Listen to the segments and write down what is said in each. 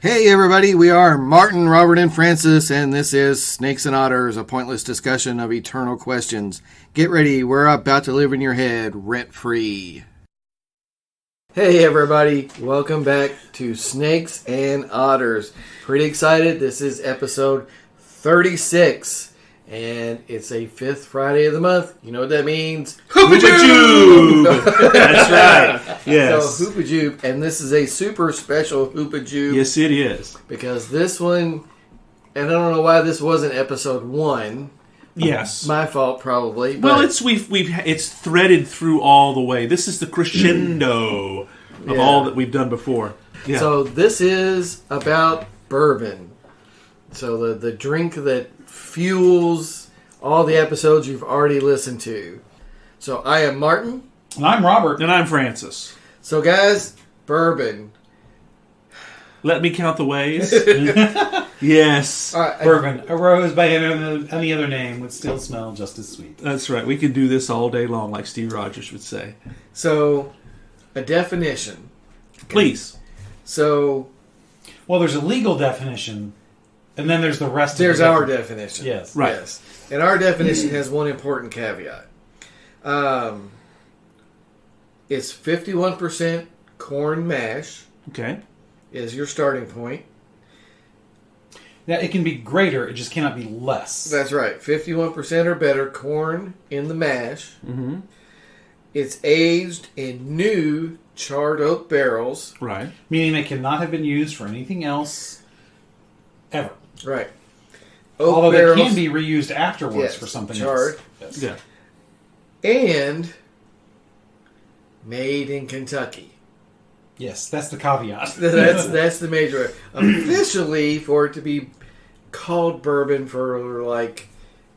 Hey everybody, we are Martin, Robert, and Francis, and this is Snakes and Otters, a pointless discussion of eternal questions. Get ready, we're about to live in your head rent-free. Hey everybody, welcome back to Snakes and Otters. Pretty excited, this is episode 36. And it's a fifth Friday of the month. You know what that means? Hoopajoob! That's right. Yes. So, Hoopajoob. And this is a super special Hoopajoob. Yes, it is. Because this one, and I don't know why this wasn't episode 1. Yes. My fault, probably. Well, it's threaded through all the way. This is the crescendo of all that we've done before. Yeah. So, this is about bourbon. So, the drink that fuels all the episodes you've already listened to. So I am Martin. And I'm Robert. And I'm Francis. So guys, bourbon. Let me count the ways. Yes. Bourbon. A rose by any other name would still smell just as sweet. That's right. We could do this all day long, like Steve Rogers would say. So, a definition. Please. So... Well, there's a legal definition... And then there's the rest There's of the our definition. Yes. Right. Yes. And our definition has one important caveat. It's 51% corn mash. Okay. Is your starting point. Now, it can be greater, it just cannot be less. That's right. 51% or better corn in the mash. Mm-hmm. It's aged in new charred oak barrels. Right. Meaning they cannot have been used for anything else ever. Right. Although they can be reused afterwards for something charred. else. Yes. Yeah. And made in Kentucky. Yes, that's the caveat. That's the major. Officially, for it to be called bourbon for like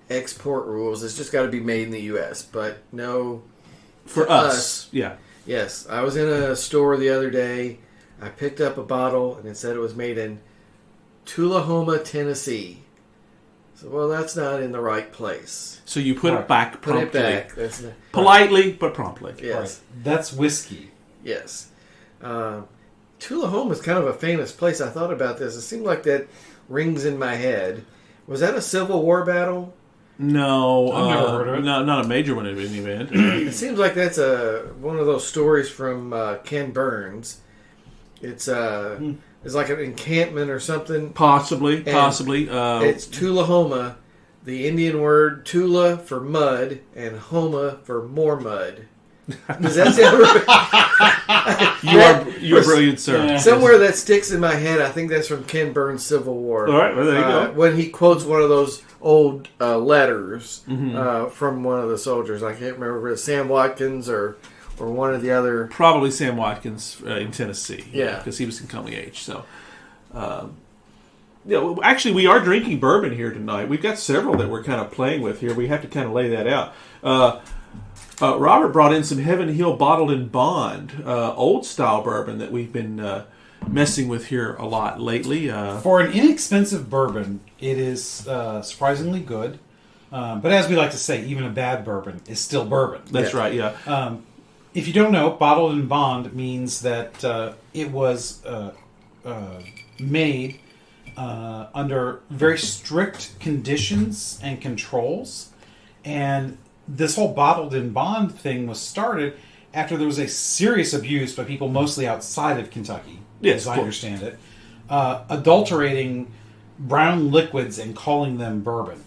export rules, it's just got to be made in the U.S. But no, for us, yeah. Yes, I was in a store the other day. I picked up a bottle and it said it was made in Tullahoma, Tennessee. So, well, that's not in the right place. So you put it back promptly. Put it back. That's politely, but promptly. Yes. Right. That's whiskey. Yes. Tullahoma is kind of a famous place. I thought about this. It seemed like that rings in my head. Was that a Civil War battle? No. I've never heard of it. No, not a major one in any event. It seems like that's one of those stories from Ken Burns. It's like an encampment or something. Possibly. It's Tullahoma, the Indian word Tula for mud and Homa for more mud. Does that sound right? You are brilliant, sir. Yeah. Somewhere that sticks in my head. I think that's from Ken Burns' Civil War. All right, well, there you go. When he quotes one of those old letters from one of the soldiers. I can't remember if it's Sam Watkins or one of the other. Probably Sam Watkins in Tennessee. Yeah. Because he was in coming age. So, actually, we are drinking bourbon here tonight. We've got several that we're kind of playing with here. We have to kind of lay that out. Robert brought in some Heaven Hill Bottled in Bond, old style bourbon that we've been messing with here a lot lately. For an inexpensive bourbon, it is surprisingly good. But as we like to say, even a bad bourbon is still bourbon. That's right, yeah. If you don't know, Bottled in Bond means that it was made under very strict conditions and controls. And this whole Bottled in Bond thing was started after there was a serious abuse by people mostly outside of Kentucky, yes, as I understand it, adulterating brown liquids and calling them bourbon.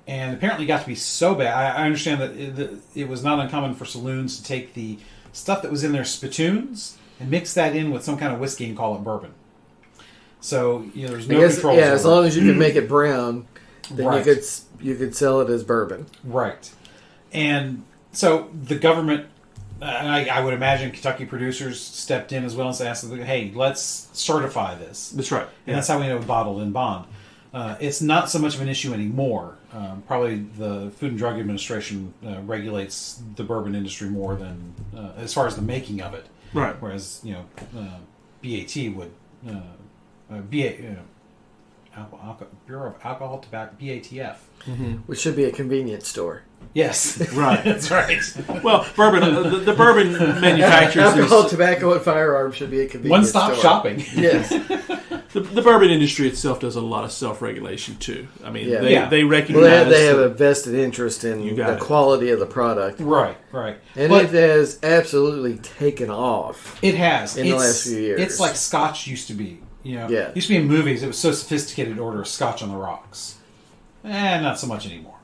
And apparently it got to be so bad. I understand that it was not uncommon for saloons to take the stuff that was in their spittoons and mix that in with some kind of whiskey and call it bourbon. So, there's no controls. Yeah, as long as you can make it brown, then right. you could sell it as bourbon. Right. And so the government, I would imagine Kentucky producers stepped in as well and asked, hey, let's certify this. That's right. And that's how we know Bottled in Bond. It's not so much of an issue anymore. Probably the Food and Drug Administration regulates the bourbon industry more than as far as the making of it. Right. Whereas BAT would Bureau of Alcohol, Tobacco, BATF, which should be a convenience store. Yes, right. That's right. Well, bourbon. The bourbon manufacturers. Alcohol, tobacco, and firearms should be a convenience One-stop store. shopping. Yes. The bourbon industry itself does a lot of self-regulation too. I mean, they recognize they have a vested interest in the quality of the product. Right. And it has absolutely taken off. It has in the last few years. It's like Scotch used to be. Yeah. Used to be in movies. It was so sophisticated to order a Scotch on the rocks. Not so much anymore.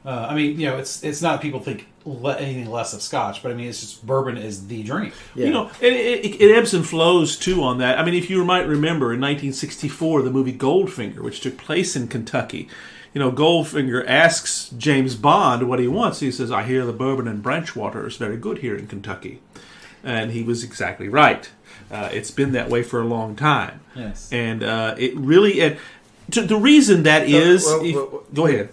I mean, it's not that people think anything less of Scotch, but I mean, it's just bourbon is the drink. Yeah. It ebbs and flows too on that. I mean, if you might remember in 1964, the movie Goldfinger, which took place in Kentucky, Goldfinger asks James Bond what he wants. He says, "I hear the bourbon and branch water is very good here in Kentucky," and he was exactly right. It's been that way for a long time. Yes, and it really. The reason that is, go ahead.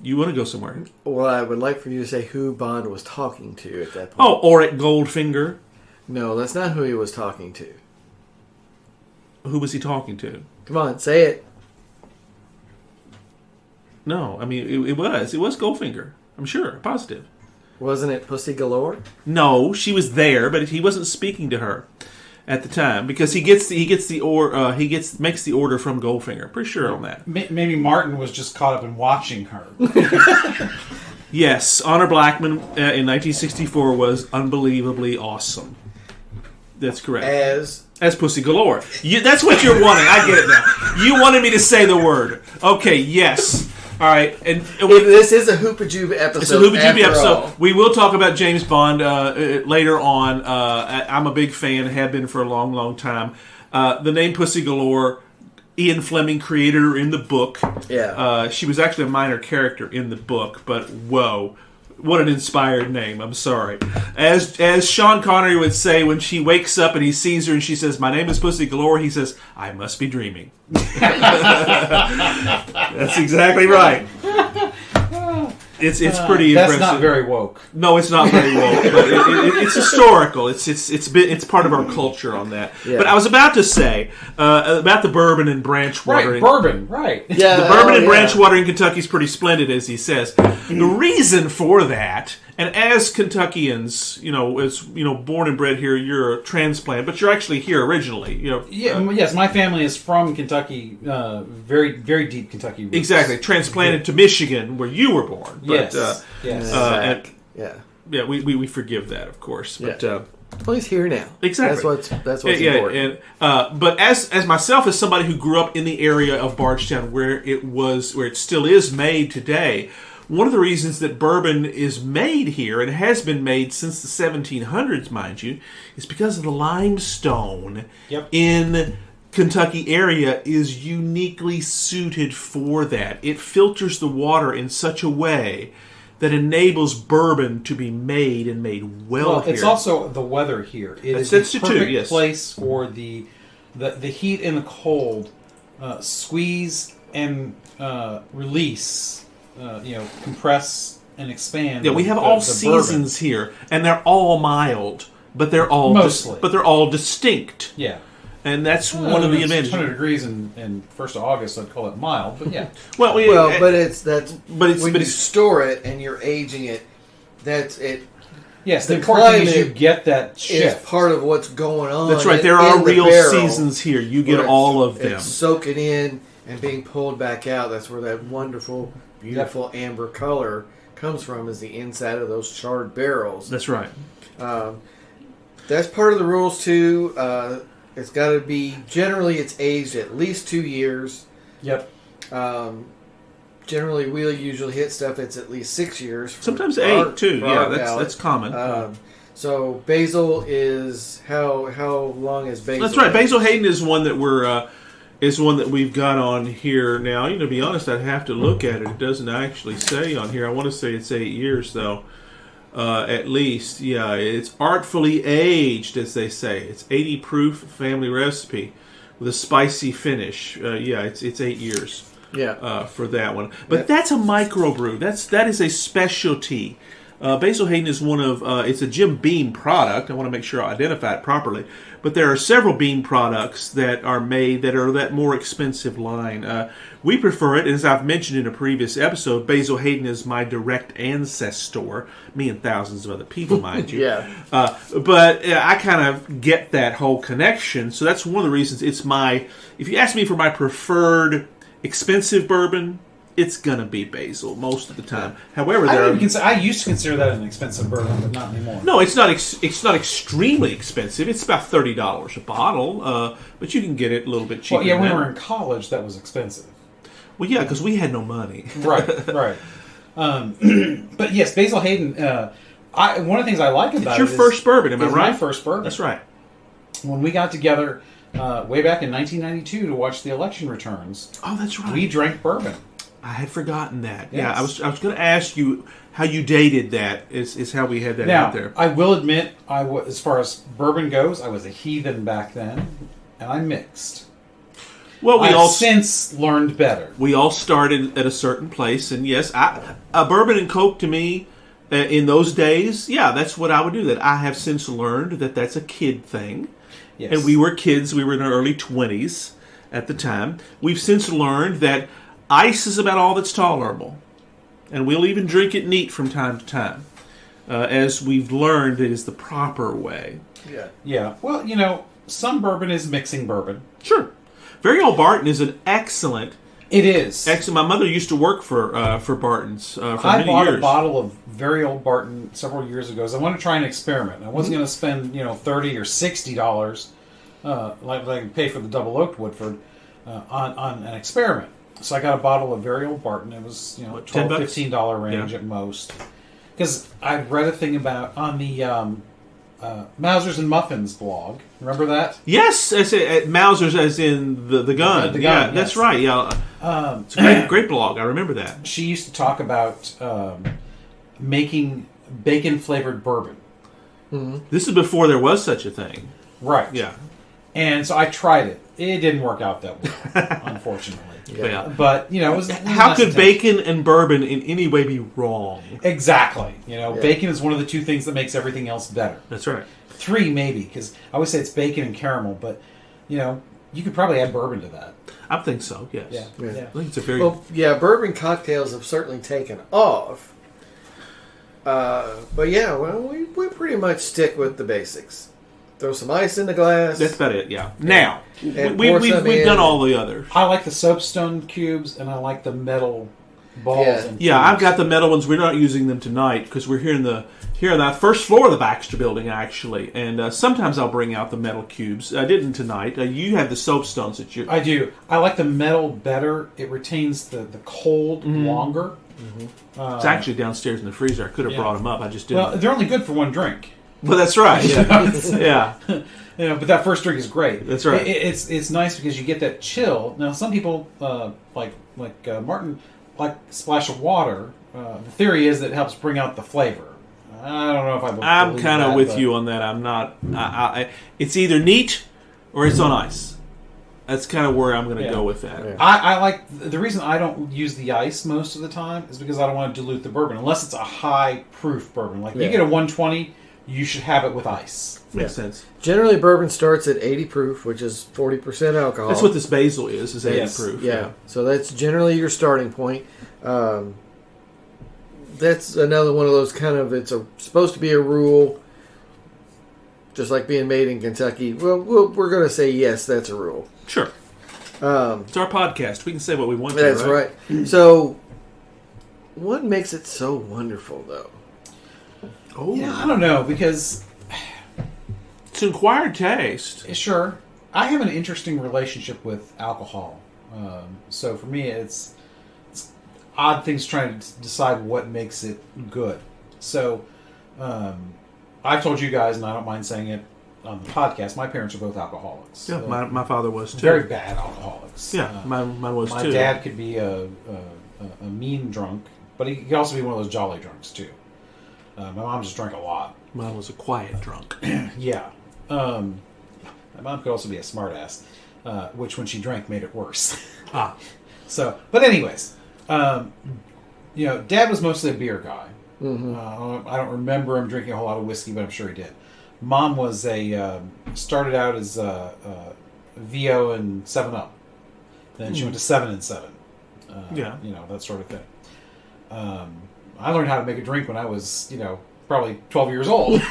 You want to go somewhere? Well, I would like for you to say who Bond was talking to at that point. Oh, or at Goldfinger. No, that's not who he was talking to. Who was he talking to? Come on, say it. No, I mean, it was Goldfinger. I'm sure, positive. Wasn't it Pussy Galore? No, she was there, but he wasn't speaking to her at the time because makes the order from Goldfinger. Pretty sure on that. Maybe Martin was just caught up in watching her. Yes, Honor Blackman in 1964 was unbelievably awesome. That's correct. As Pussy Galore. That's what you're wanting. I get it now. You wanted me to say the word. Okay, yes. All right. And this is a Hoopajoob episode. It's a Hoopajoob episode. We will talk about James Bond later on. I'm a big fan, have been for a long, long time. The name Pussy Galore, Ian Fleming created her in the book. Yeah. She was actually a minor character in the book, but whoa. What an inspired name. I'm sorry. As Sean Connery would say when she wakes up and he sees her and she says, "My name is Pussy Galore," he says, "I must be dreaming." That's exactly right. It's pretty impressive. That's not very woke. No, it's not very woke, but it's historical. It's part of our culture on that. Yeah. But I was about to say about the bourbon and branch water. Right, bourbon, right. Yeah, the bourbon and branch water in Kentucky is pretty splendid, as he says. The reason for that, and as Kentuckians, born and bred here, you're a transplant, but you're actually here originally. Yes, my family is from Kentucky, very, very deep Kentucky roots. Exactly, transplanted to Michigan, where you were born. But, yes. Yeah, we forgive that, of course. But well, he's here now. Exactly. That's what's important. But as myself, as somebody who grew up in the area of Bardstown, where it still is made today, one of the reasons that bourbon is made here, and has been made since the 1700s, mind you, is because of the limestone in Kentucky area is uniquely suited for that. It filters the water in such a way that enables bourbon to be made and made well here. It's also the weather here. It is the perfect place for the heat and the cold squeeze and release. Compress and expand. Yeah, we have all seasons here, and they're all mild, but they're all distinct. Yeah, and that's one of the advantages. 100 degrees in 1st of August, I'd call it mild, but yeah. But you store it and you're aging it, that's it. Yes, the important thing is you get that shift. It's part of what's going on. That's right. There are real seasons here. You get all of them. It's soaking in and being pulled back out. That's where that wonderful, beautiful amber color comes from, is the inside of those charred barrels. That's right. That's part of the rules too. It's got to be, generally it's aged at least 2 years. Yep. Generally, we'll usually hit stuff that's at least 6 years. Sometimes 8 too. Yeah, that's common. So basil is how long is basil? That's right. Basil Hayden is one that we've got on here now. To be honest, I'd have to look at it. It doesn't actually say on here. I want to say it's 8 years though. At least, yeah. It's artfully aged, as they say. It's 80 proof family recipe with a spicy finish. It's 8 years. Yeah. For that one, but that's a microbrew. That is a specialty Basil Hayden is one of, it's a Jim Beam product. I want to make sure I identify it properly. But there are several Beam products that are made that are that more expensive line. We prefer it, as I've mentioned in a previous episode, Basil Hayden is my direct ancestor. Me and thousands of other people, mind you. Yeah. But I kind of get that whole connection. So that's one of the reasons it's my, if you ask me for my preferred expensive bourbon, it's gonna be Basil most of the time. However, I used to consider that an expensive bourbon, but not anymore. No, it's not. It's not extremely expensive. It's about $30 a bottle, but you can get it a little bit cheaper. Well, yeah, when we now. were in college, that was expensive. Well, yeah, because we had no money. Right. But yes, Basil Hayden. One of the things I like about It's your first bourbon, am I right? My first bourbon. That's right. When we got together way back in 1992 to watch the election returns, Oh, that's right. we drank bourbon. I had forgotten that. Yes. Yeah, I was going to ask you how you dated that. Is how we had that Now, out there. I will admit, as far as bourbon goes, I was a heathen back then, and I mixed. Well, I've since learned better. we all started at a certain place, and yes, a bourbon and Coke to me in those days, yeah, that's what I would do. That I have since learned that that's a kid thing, Yes. and we were kids. We were in our early 20s at the time. We've since learned that ice is about all that's tolerable, and we'll even drink it neat from time to time, as we've learned it is the proper way. Yeah. Well, some bourbon is mixing bourbon. Sure. Very Old Barton is an excellent. It is. My mother used to work for Barton's for I many bought years. a bottle of Very Old Barton several years ago. So I wanted to try an experiment. I wasn't going to spend $30 or $60 like I could pay for the double oaked Woodford on an experiment. So I got a bottle of Very Old Barton. It was $10? $12, $15 range at most. Because I read a thing about on the Mausers and Muffins blog. Remember that? Yes, at Mauser's, as in the gun. The gun, Yeah, yes. that's right. Yeah, it's a great blog. I remember that. She used to talk about making bacon flavored bourbon. This is before there was such a thing. Right. Yeah. And so I tried it. It didn't work out that well, unfortunately. Yeah. But it was How nice could attempt. bacon and bourbon in any way be wrong? Exactly. Bacon is one of the two things that makes everything else better. That's right. 3 maybe, because I always say it's bacon and caramel, but you could probably add bourbon to that. I think so. Yes. Yeah. Yeah. I think it's a very. Well, yeah, bourbon cocktails have certainly taken off. But yeah, we pretty much stick with the basics. Throw some ice in the glass. That's about it. Yeah. Now And we've pour some in. done all the others. I like the soapstone cubes, and I like the metal balls. Yeah. And Yeah, cubes. I've got the metal ones. We're not using them tonight because we're here on the first floor of the Baxter Building, actually. And sometimes I'll bring out the metal cubes. I didn't tonight. You have the soapstones that you. I do. I like the metal better. It retains the cold longer. It's actually downstairs in the freezer. I could have brought them up. I just didn't. Well, they're only good for one drink. Well, that's right. Yeah. Yeah. But that first drink is great. That's right. It's nice because you get that chill. Now, some people like Martin like a splash of water. The theory is that it helps bring out the flavor. I don't know if I'm believe kind of that, with but- you on that. I'm not. It's either neat or it's on ice. That's kind of where I'm going to go with that. Yeah. I like the reason I don't use the ice most of the time is because I don't want to dilute the bourbon unless it's a high proof bourbon. Like you get a 120, you should have it with ice. Makes sense. Generally, bourbon starts at 80 proof, which is 40% alcohol. That's what this basil is 80 Yes. proof. Yeah. So that's generally your starting point. That's another one of those kind of, supposed to be a rule, just like being made in Kentucky. Well, we're going to say yes, that's a rule. Sure. It's our podcast. We can say what we want to, That's right. So, what makes it so wonderful, though? Oh, Yeah, I don't know because it's an acquired taste. sure I have an interesting relationship with alcohol. So for me, it's odd things trying to decide what makes it good. So I've told you guys, and I don't mind saying it on the podcast, my parents are both alcoholics. Yeah, my father was too. Very bad alcoholics. Yeah, mine was my too. dad could be a mean drunk, but he could also be one of those jolly drunks too. My mom just drank a lot. Mine was a quiet drunk. Yeah. My mom could also be a smartass, which when she drank made it worse. Ah. So, but anyways, Dad was mostly a beer guy. I don't remember him drinking a whole lot of whiskey, but I'm sure he did. Mom was started out as VO and 7-Up. Then she went to 7 and 7. That sort of thing. I learned how to make a drink when I was, probably 12 years old.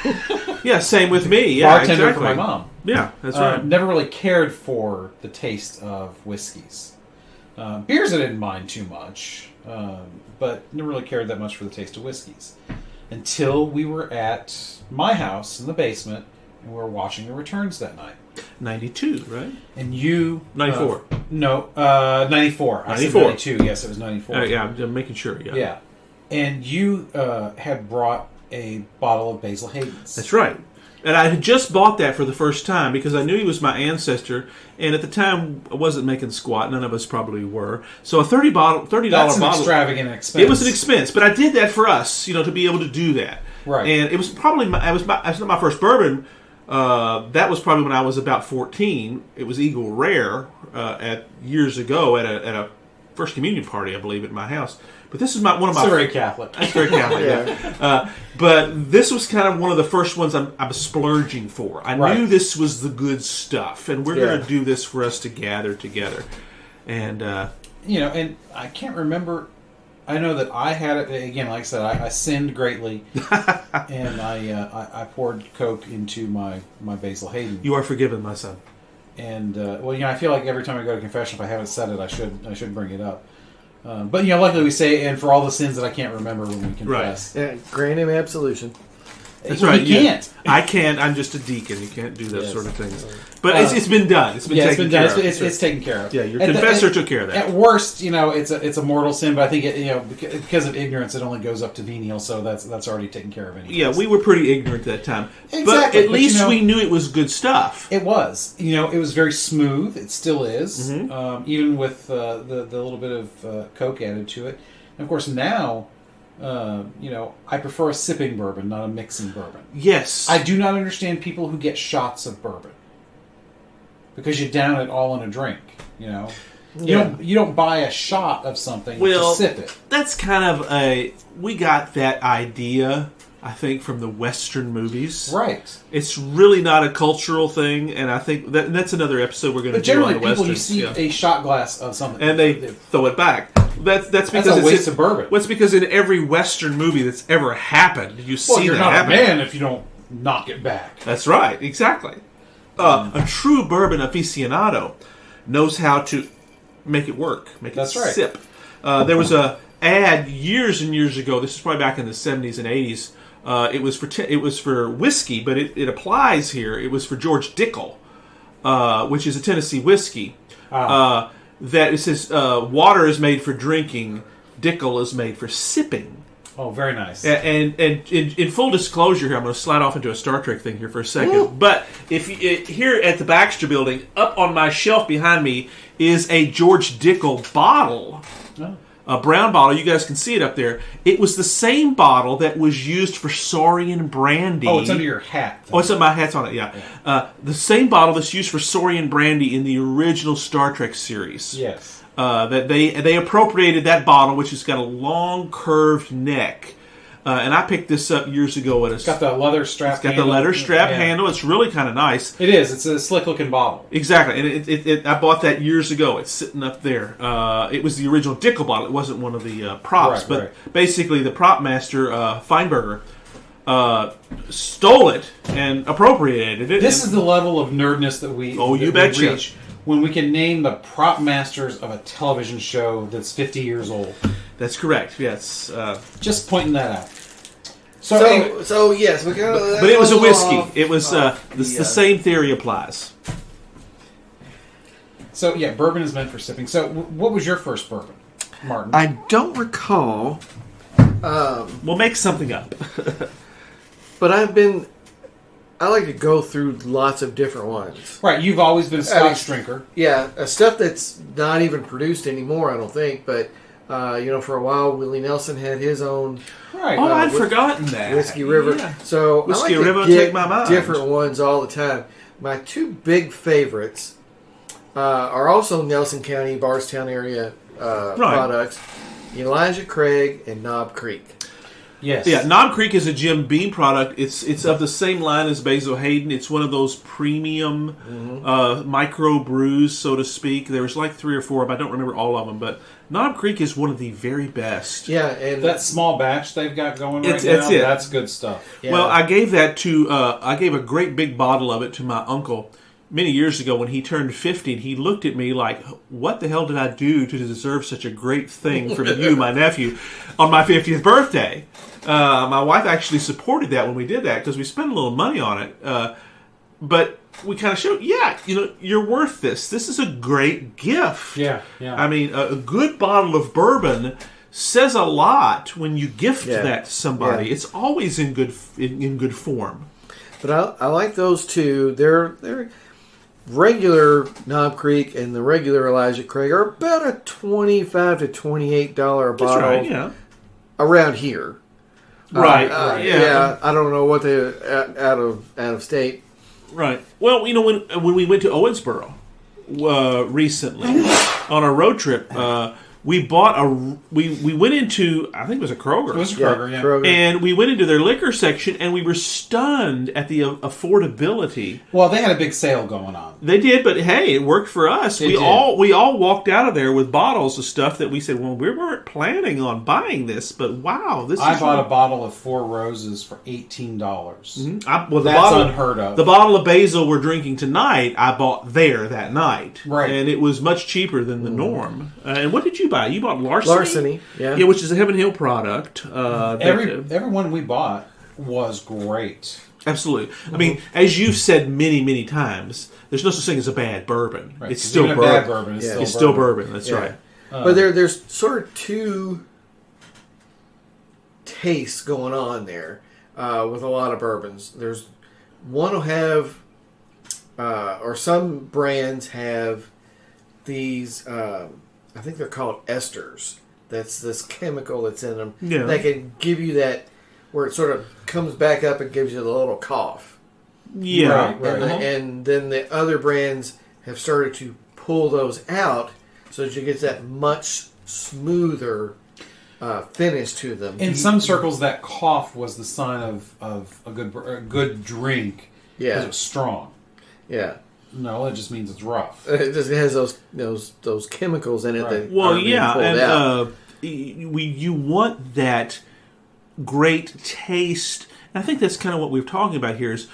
Yeah, same with me. Yeah, Bartender exactly. for my mom. Yeah, that's right. Never really cared for the taste of whiskeys. Beers I didn't mind too much, but never really cared that much for the taste of whiskeys. Until we were at my house in the basement, and we were watching the returns that night. 92, right? And you... 94. No, 94. 94. I said 92. Yes, it was 94. Yeah, I'm making sure, yeah. Yeah. And you had brought a bottle of Basil Hayden's. That's right. And I had just bought that for the first time because I knew he was my ancestor, and at the time I wasn't making squat. None of us probably were. So a $30 bottle. That's an extravagant expense. It was an expense, but I did that for us, to be able to do that. Right. And it was probably it's not my first bourbon. That was probably when I was about 14. It was Eagle Rare years ago at a First Communion party, I believe, at my house. But this is one of my... It's very Catholic. It's very Catholic, yeah. But this was kind of one of the first ones I was splurging for. I knew this was the good stuff, and we're going to do this for us to gather together. And... and I can't remember... I know that I had it, again, like I said, I sinned greatly, and I poured Coke into my Basil Hayden. You are forgiven, my son. And, I feel like every time I go to confession, if I haven't said it, I should bring it up. But luckily we say, and for all the sins that I can't remember when we confess. Right. Yeah, grant him absolution. That's right. You can't. I can't. I'm just a deacon. You can't do those sort of things. Right. But it's been done. It's been taken care of. It's taken care of. Yeah, your confessor took care of that. At worst, it's a mortal sin, but I think because of ignorance, it only goes up to venial, so that's already taken care of. Anyways. Yeah, we were pretty ignorant at that time. Exactly. But at least we knew it was good stuff. It was. It was very smooth. It still is, even with the little bit of Coke added to it. And of course, now. I prefer a sipping bourbon, not a mixing bourbon. Yes. I do not understand people who get shots of bourbon. Because you down it all in a drink, You don't buy a shot of something to sip it. That's kind of we got that idea, I think, from the Western movies. Right. It's really not a cultural thing, and I think that's another episode we're going to do on the Western. But generally, people, you see a shot glass of something. And they throw it back. That's because a waste of bourbon. Well, it's because in every Western movie that's ever happened, you see you're that not happen. a man if you don't knock it back. That's right, exactly. A true bourbon aficionado knows how to make it work, make it sip. There was a ad years and years ago. This is probably back in the 70s and 80s. It was for whiskey, but it applies here. It was for George Dickel, which is a Tennessee whiskey. That it says water is made for drinking, Dickel is made for sipping. Oh, very nice. And in full disclosure here, I'm going to slide off into a Star Trek thing here for a second. Ooh. But here at the Baxter Building, up on my shelf behind me is a George Dickel bottle. Oh. A brown bottle. You guys can see it up there. It was the same bottle that was used for Saurian brandy. Oh, it's under your hat. Oh, my hat's on it, yeah. The same bottle that's used for Saurian brandy in the original Star Trek series. Yes. That they appropriated that bottle, which has got a long curved neck. And I picked this up years ago at a... It's got the leather strap It's got the leather strap handle. It's really kind of nice. It is. It's a slick-looking bottle. Exactly. And I bought that years ago. It's sitting up there. It was the original Dickel bottle. It wasn't one of the props. Basically, the prop master, Feinberger, stole it and appropriated it. This is the level of nerdness that we reach when we can name the prop masters of a television show that's 50 years old. That's correct. Yes. Just pointing that out. So yes, we got. But it was a whiskey. It was the same theory applies. So yeah, bourbon is meant for sipping. So what was your first bourbon, Martin? I don't recall. We'll make something up. But I like to go through lots of different ones. Right, you've always been a Scotch drinker. Yeah, stuff that's not even produced anymore, I don't think. But, for a while, Willie Nelson had his own... Right. I'd forgotten that. Whiskey River. Yeah. So Whiskey I like River to get take my mind. different ones all the time. My two big favorites are also Nelson County, Bardstown area products. Elijah Craig and Knob Creek. Yes. Yeah, Knob Creek is a Jim Beam product. It's of the same line as Basil Hayden. It's one of those premium micro brews, so to speak. There's like 3 or 4 of them. I don't remember all of them, but Knob Creek is one of the very best. Yeah, and That small batch they've got going right That's now, it. that's good stuff. Yeah. Well, I gave that to I gave a great big bottle of it to my uncle many years ago when he turned 50, and he looked at me like, what the hell did I do to deserve such a great thing from you, my nephew, on my 50th birthday? My wife actually supported that when we did that because we spent a little money on it. But we kind of showed, you're worth this. This is a great gift. Yeah, yeah. I mean, a good bottle of bourbon says a lot when you gift that to somebody. Yeah. It's always in good form. But I like those two. They're regular Knob Creek and the regular Elijah Craig are about a $25 to $28 bottle. That's right, yeah. Around here. Right, yeah. I don't know what they out of state. Right. Well, when we went to Owensboro recently on a road trip, we bought we went into, I think it was a Kroger. It was Kroger, yeah. Kroger. And we went into their liquor section, and we were stunned at the affordability. Well, they had a big sale going on. They did, but hey, it worked for us. It We did. all walked out of there with bottles of stuff that we said, well, we weren't planning on buying this, but wow, this I is bought really- a bottle of Four Roses for $18. the That's bottle, unheard of. The bottle of basil we're drinking tonight, I bought there that night. Right. And it was much cheaper than the norm. And what did you buy? You bought Larceny? Yeah. Yeah, which is a Heaven Hill product. Every one we bought was great. Absolutely. I mean, as you've said many, many times, there's no such thing as a bad bourbon. Right. It's 'Cause still even a bourbon. bad bourbon is Yeah. It's still bourbon. That's Yeah. right. But there's sort of two tastes going on there with a lot of bourbons. There's one will have, or some brands have these. I think they're called esters. That's this chemical that's in them that can give you that where it sort of comes back up and gives you the little cough. Yeah. Right. And then the other brands have started to pull those out so that you get that much smoother finish to them. In some circles, that cough was the sign of a good drink. Yeah. Because it was strong. Yeah. No, it just means it's rough. It just has those chemicals in it. Right. That Well, are being yeah, pulled and out. you want that great taste. And I think that's kind of what we're talking about here. Is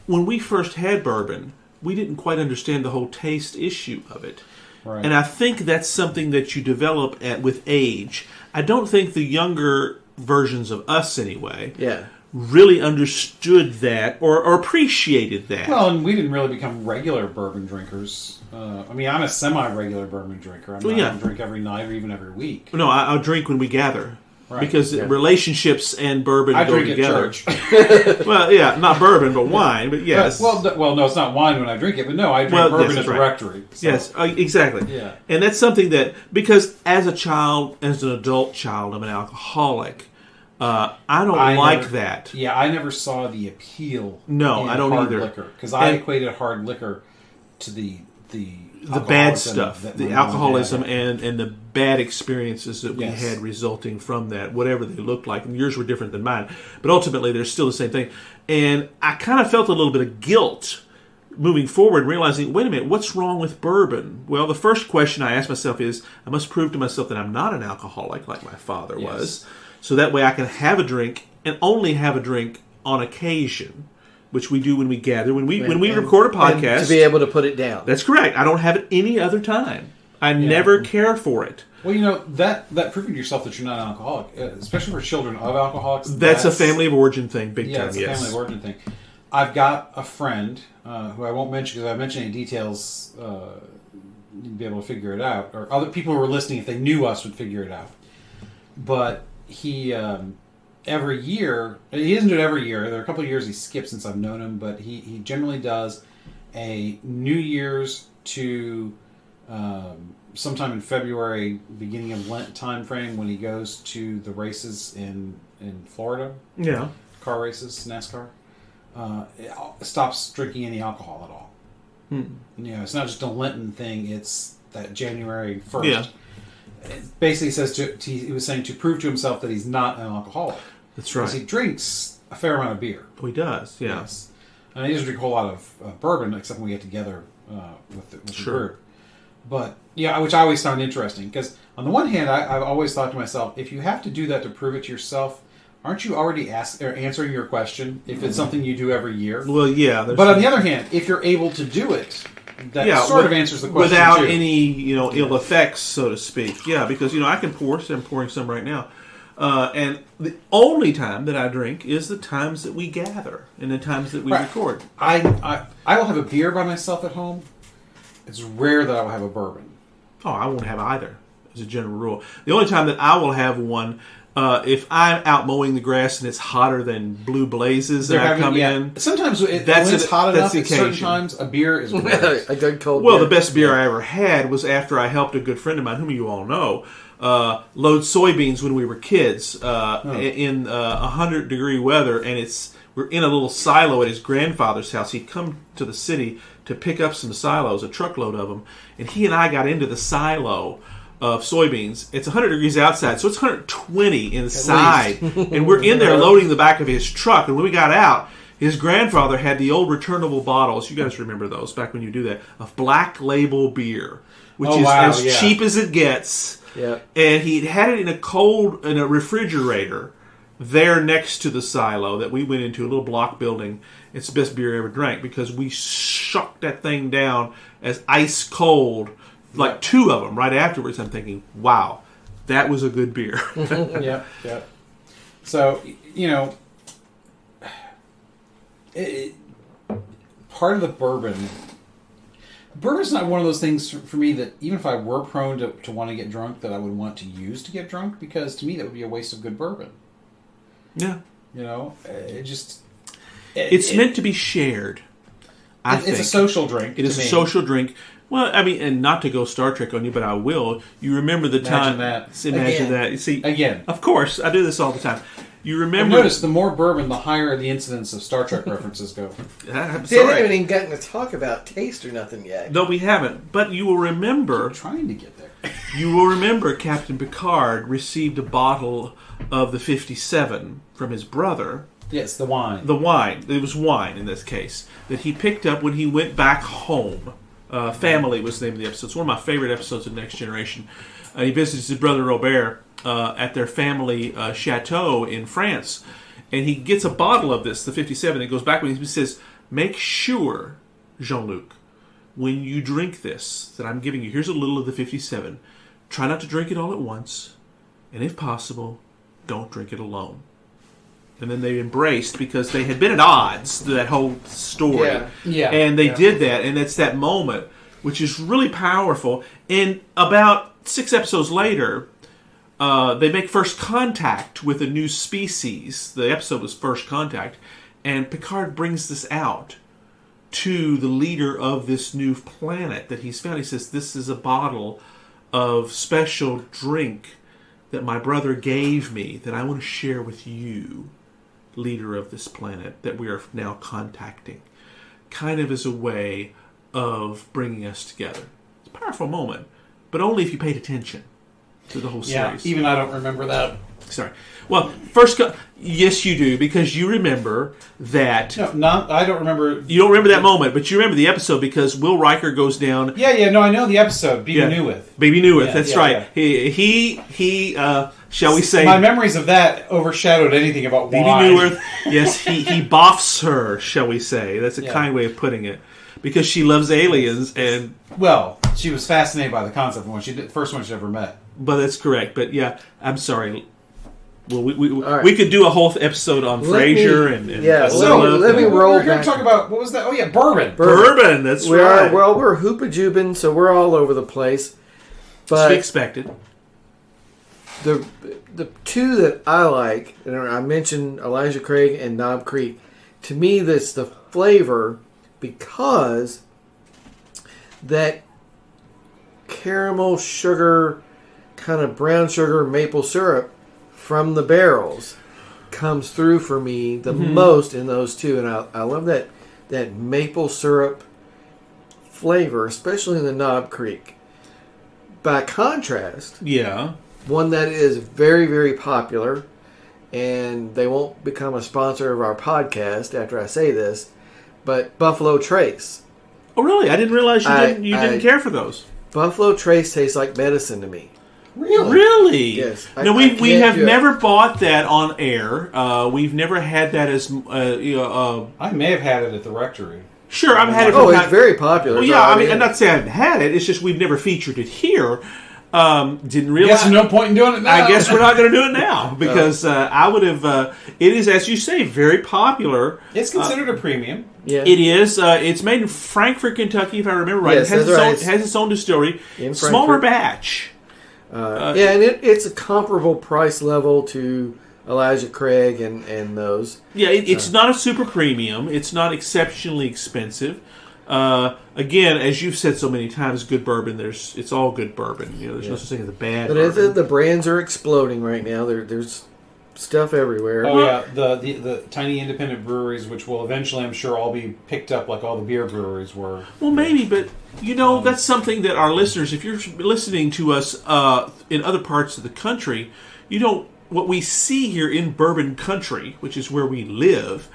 when we first had bourbon, we didn't quite understand the whole taste issue of it, Right. and I think that's something that you develop with age. I don't think the younger versions of us, anyway, Yeah. really understood that or appreciated that. Well, and we didn't really become regular bourbon drinkers. I mean, I'm a semi-regular bourbon drinker. I'm not going to drink every night or even every week. No, I'll drink when we gather. Right. Because relationships and bourbon I go drink together. at church. Well, yeah, not bourbon, but wine. But yes, Well, no, it's not wine when I drink it, but no, I drink Well, bourbon yes, at the right. rectory. So. yes, exactly. Yeah. And that's something that, because as a child, as an adult child, I'm an alcoholic. I don't like that. Yeah, I never saw the appeal. No, in I don't hard either. Liquor because I And- equated hard liquor to the bad alcoholism stuff, that the my mom alcoholism had. and the bad experiences that we Yes. had resulting from that, whatever they looked like. And yours were different than mine. But ultimately, they're still the same thing. And I kind of felt a little bit of guilt moving forward, realizing, wait a minute, what's wrong with bourbon? Well, the first question I asked myself is, I must prove to myself that I'm not an alcoholic like my father Yes. was. So that way I can have a drink and only have a drink on occasion, which we do when we gather. When we record a And podcast, to be able to put it down. that's correct. I don't have it any other time. I never care for it. Well, you know, that proving to yourself that you're not an alcoholic, especially for children of alcoholics. That's a family of origin thing, big Yeah, time. it's a Yes. family of origin thing. I've got a friend who I won't mention because if I mention any details, you'd be able to figure it out. Or other people who are listening, if they knew us, would figure it out. But he, every year, he doesn't do it every year. There are a couple of years he skipped since I've known him, but he generally does a New Year's to sometime in February, beginning of Lent time frame, when he goes to the races in Florida. Yeah. Car races, NASCAR, stops drinking any alcohol at all. You know, it's not just a Lenten thing; it's that January 1st. Yeah. It basically says he was saying to prove to himself that he's not an alcoholic. That's right. Because he drinks a fair amount of beer. Oh, he does, yeah. Yes. And he doesn't drink a whole lot of bourbon, except when we get together with the group. But, yeah, which I always found interesting. Because, on the one hand, I've always thought to myself, if you have to do that to prove it to yourself, aren't you already answering your question if it's something you do every year? Well, yeah. But on the other hand, if you're able to do it, that sort of answers the question without too. any ill effects, so to speak. Yeah, because I can pour. I'm pouring some right now, and the only time that I drink is the times that we gather and the times that we record. I will have a beer by myself at home. It's rare that I will have a bourbon. Oh, I won't have either, as a general rule. The only time that I will have one. If I'm out mowing the grass and it's hotter than blue blazes, and I come in. Sometimes when it's hot enough at certain times, a beer is worse. A good cold beer. The best beer I ever had was after I helped a good friend of mine, whom you all know, load soybeans when we were kids in 100-degree weather, and we're in a little silo at his grandfather's house. He'd come to the city to pick up some silos, a truckload of them, and he and I got into the silo of soybeans. It's 100 degrees outside, so it's 120 inside. And we're in there loading the back of his truck. And when we got out, his grandfather had the old returnable bottles, you guys remember those, back when you do that, of Black Label beer, which is as cheap as it gets. Yeah. And he had it in a refrigerator there next to the silo that we went into, a little block building. It's the best beer I ever drank because we shocked that thing down as ice cold. Like two of them right afterwards. I'm thinking, wow, that was a good beer. Yeah. So, part of the bourbon's not one of those things for me that even if I were prone to want to get drunk, that I would want to use to get drunk, because to me that would be a waste of good bourbon. Yeah. It's meant to be shared. It's a social drink. It is a social drink. Well, I mean, and not to go Star Trek on you, but I will. You remember the time... Imagine that. You see, again. Of course, I do this all the time. You remember... I've noticed the more bourbon, the higher the incidence of Star Trek references go. I'm sorry. They haven't even gotten to talk about taste or nothing yet. No, we haven't. But you will remember... I'm trying to get there. You will remember Captain Picard received a bottle of the 57 from his brother. Yes, the wine. The wine. It was wine in this case. That he picked up when he went back home. Family was the name of the episode. It's one of my favorite episodes of Next Generation. He visits his brother Robert at their family chateau in France, and he gets a bottle of this, the 57, and goes back and he says, make sure, Jean-Luc, when you drink this that I'm giving you, here's a little of the 57, try not to drink it all at once, and if possible, don't drink it alone. And then they embraced because they had been at odds to that whole story. Yeah. And they did that, and it's that moment, which is really powerful. And about 6 episodes later, they make first contact with a new species. The episode was First Contact. And Picard brings this out to the leader of this new planet that he's found. He says, this is a bottle of special drink that my brother gave me that I want to share with you, leader of this planet that we are now contacting, kind of as a way of bringing us together. It's a powerful moment, but only if you paid attention to the whole series. Even I don't remember that. Sorry. Well, yes, you do, because you remember that. No, I don't remember. You don't remember that moment, but you remember the episode because Will Riker goes down. No, I know the episode. Baby Newith. That's right. Yeah. He shall we say? My memories of that overshadowed anything about Baby wine. Newith. Yes, he boffs her, shall we say? That's a kind way of putting it, because she loves aliens and. Well, she was fascinated by the concept when first one she ever met. But that's correct. But yeah, I'm sorry. Well, we could do a whole episode on Frasier and let me roll We're here back. to talk about, what was that? Oh yeah, bourbon. Bourbon, that's right. We're Hoopajoobing, so we're all over the place. But to be expected. The two that I like, and I mentioned Elijah Craig and Knob Creek, to me that's the flavor, because that caramel sugar, kind of brown sugar maple syrup from the barrels comes through for me the most in those two. And I love that maple syrup flavor, especially in the Knob Creek. By contrast, one that is very, very popular and they won't become a sponsor of our podcast after I say this, but Buffalo Trace. Oh, really? I didn't realize you didn't care for those. Buffalo Trace tastes like medicine to me. Really? Yes. No, we have never bought that on air. We've never had that as I may have had it at the rectory. Sure, I've had it. Oh, it's very popular. Well, yeah, I mean, I'm not saying I haven't had it. It's just we've never featured it here. Didn't realize. Yes, no point in doing it now. I guess we're not going to do it now because I would have. It is, as you say, very popular. It's considered a premium. Yeah, it is. It's made in Frankfort, Kentucky, if I remember right. Yes, It has its own distillery. Smaller batch. And it's a comparable price level to Elijah Craig and those. Yeah, it's not a super premium. It's not exceptionally expensive. Again, as you've said so many times, good bourbon. It's all good bourbon. There's no such thing as a bad. But the brands are exploding right now. There's stuff everywhere. Oh yeah, the tiny independent breweries, which will eventually, I'm sure, all be picked up like all the beer breweries were. Well, maybe, but that's something that our listeners, if you're listening to us in other parts of the country, what we see here in Bourbon Country, which is where we live,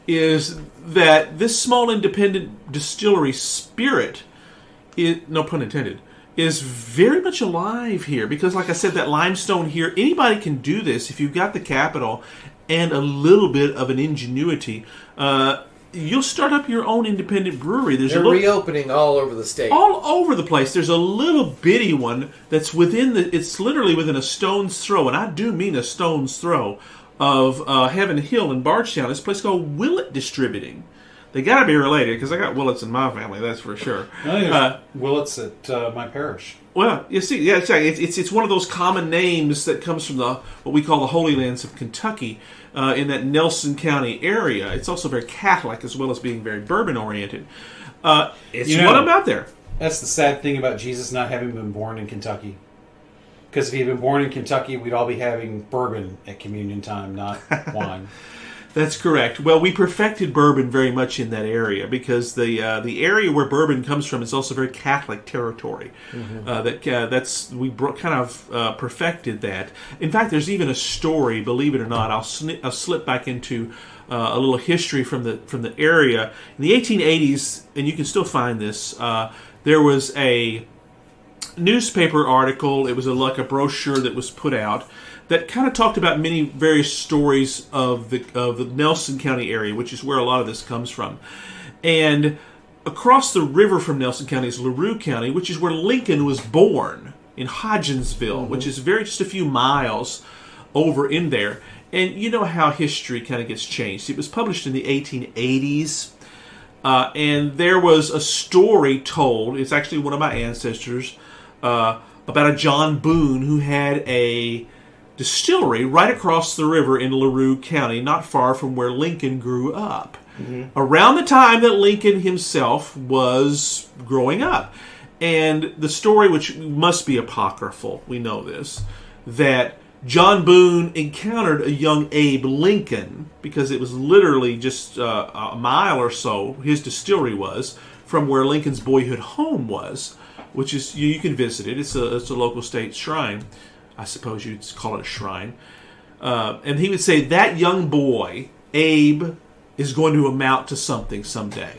is that this small independent distillery spirit, no pun intended, is very much alive here. Because, like I said, that limestone here, anybody can do this if you've got the capital and a little bit of an ingenuity. You'll start up your own independent brewery. They're reopening all over the state. All over the place. There's a little bitty one that's it's literally within a stone's throw, and I do mean a stone's throw, of Heaven Hill in Bardstown. This place called Willett Distributing. They got to be related, because I got Willets in my family, that's for sure. Willets at my parish. Well, you see, yeah, it's one of those common names that comes from what we call the Holy Lands of Kentucky, in that Nelson County area. It's also very Catholic, as well as being very bourbon-oriented. It's what about there. That's the sad thing about Jesus not having been born in Kentucky. Because if he had been born in Kentucky, we'd all be having bourbon at communion time, not wine. That's correct. Well, we perfected bourbon very much in that area because the area where bourbon comes from is also very Catholic territory. Mm-hmm. We kind of perfected that. In fact, there's even a story. Believe it or not, I'll slip back into a little history from the area in the 1880s, and you can still find this. There was a newspaper article. It was like a brochure that was put out that kind of talked about many various stories of the Nelson County area, which is where a lot of this comes from. And across the river from Nelson County is LaRue County, which is where Lincoln was born, in Hodgensville, mm-hmm. which is just a few miles over in there. And you know how history kind of gets changed. It was published in the 1880s, and there was a story told. It's actually one of my ancestors, about a John Boone who had a distillery right across the river in LaRue County, not far from where Lincoln grew up. Mm-hmm. Around the time that Lincoln himself was growing up. And the story, which must be apocryphal, we know this, that John Boone encountered a young Abe Lincoln, because it was literally just a mile or so, his distillery was, from where Lincoln's boyhood home was, which is, you can visit it. It's a local state shrine. I suppose you'd call it a shrine. And he would say, that young boy, Abe, is going to amount to something someday.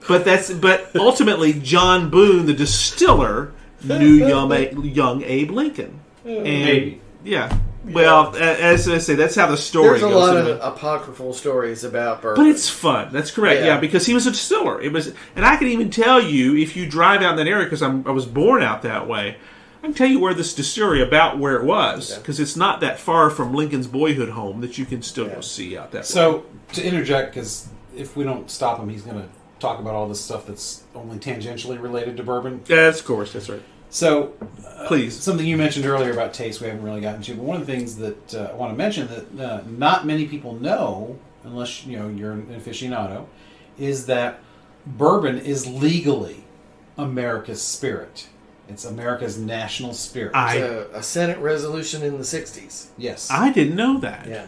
But ultimately, John Boone, the distiller, knew young Abe Lincoln. And, maybe. Yeah. Well, as I say, that's how the story goes. There's a lot of apocryphal stories about bourbon. But it's fun. That's correct. Yeah, because he was a distiller. And I can even tell you, if you drive out in that area, because I was born out that way, I can tell you where this distillery, about where it was, because it's not that far from Lincoln's boyhood home that you can still go see out that way. So, to interject, because if we don't stop him, he's going to talk about all this stuff that's only tangentially related to bourbon. Of course, that's right. So, please. Something you mentioned earlier about taste we haven't really gotten to, but one of the things that I want to mention that not many people know, unless you're an aficionado, is that bourbon is legally America's spirit. It's America's national spirit. It's a Senate resolution in the 60s. Yes. I didn't know that. Yeah.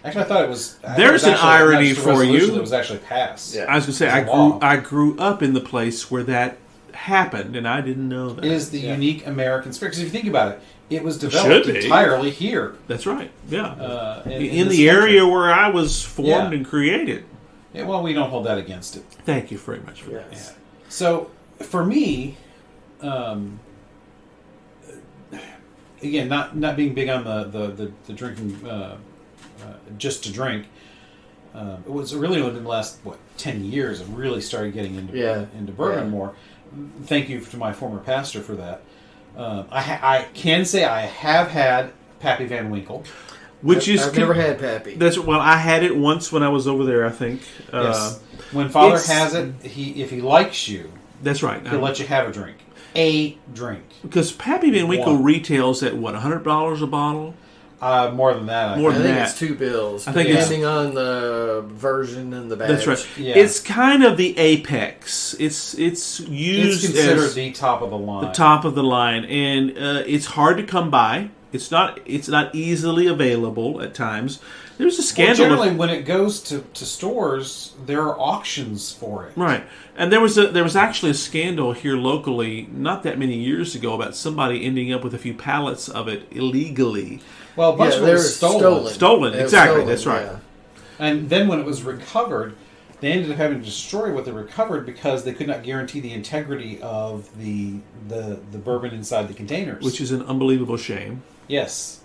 Actually, I thought it was... There's an irony for you. That was actually passed. Yeah. I was going to say, I grew up in the place where that happened, and I didn't know that. It is the unique American spirit. Because if you think about it, it was Should developed be. entirely here. That's right. Yeah, In the this area country. where I was formed and created. Yeah, well, we don't hold that against it. Thank you very much for that. Yes. So, for me, again, not being big on the drinking just to drink, it was really within the last 10 years I've really started getting into bourbon more. Thank you to my former pastor for that. I can say I have had Pappy Van Winkle. I've never had Pappy. I had it once when I was over there, I think. Yes. When Father has it, if he likes you, that's right. He'll let you have a drink. A drink. Because Pappy Van Winkle retails at $100 a bottle? More than that. I think it's $2. I think depending on the version and the batch. That's right. Yeah. It's kind of the apex. It's used it's considered as the top of the line. the top of the line, and it's hard to come by. It's not easily available at times. There's a scandal. Well, generally, when it goes to stores, there are auctions for it. Right, and there was actually a scandal here locally not that many years ago about somebody ending up with a few pallets of it illegally. Well, a bunch of it was stolen. Stolen, exactly. That's right. Yeah. And then when it was recovered, they ended up having to destroy what they recovered because they could not guarantee the integrity of the bourbon inside the containers. Which is an unbelievable shame. Yes.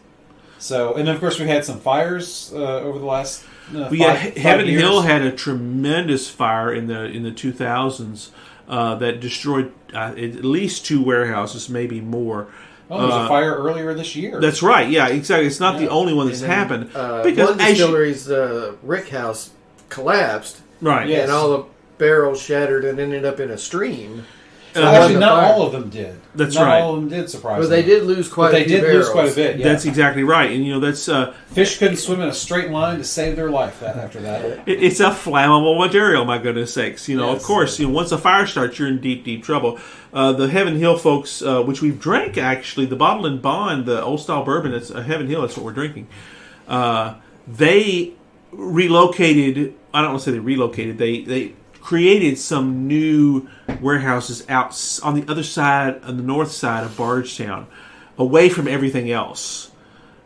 So, and then of course we had some fires over the last. Heaven Hill had a tremendous fire in the 2000s that destroyed at least 2 warehouses, maybe more. Oh, there was a fire earlier this year. That's right. Yeah, exactly. It's not the only one that's happened. Because one distillery's rick house collapsed. Right. Yes. And all the barrels shattered and ended up in a stream. Actually, not all of them did. That's not right. All of them did, surprisingly. But they did lose quite a few barrels. They did lose quite a bit, yeah. That's exactly right. And, that's... fish couldn't swim in a straight line to save their life after that. It's a flammable material, my goodness sakes. Of course, once a fire starts, you're in deep, deep trouble. The Heaven Hill folks, which we've drank, actually, the Bottle and Bond, the old-style bourbon, it's a Heaven Hill, that's what we're drinking. They relocated... I don't want to say they relocated. They created some new warehouses out on the other side, on the north side of Bardstown, away from everything else,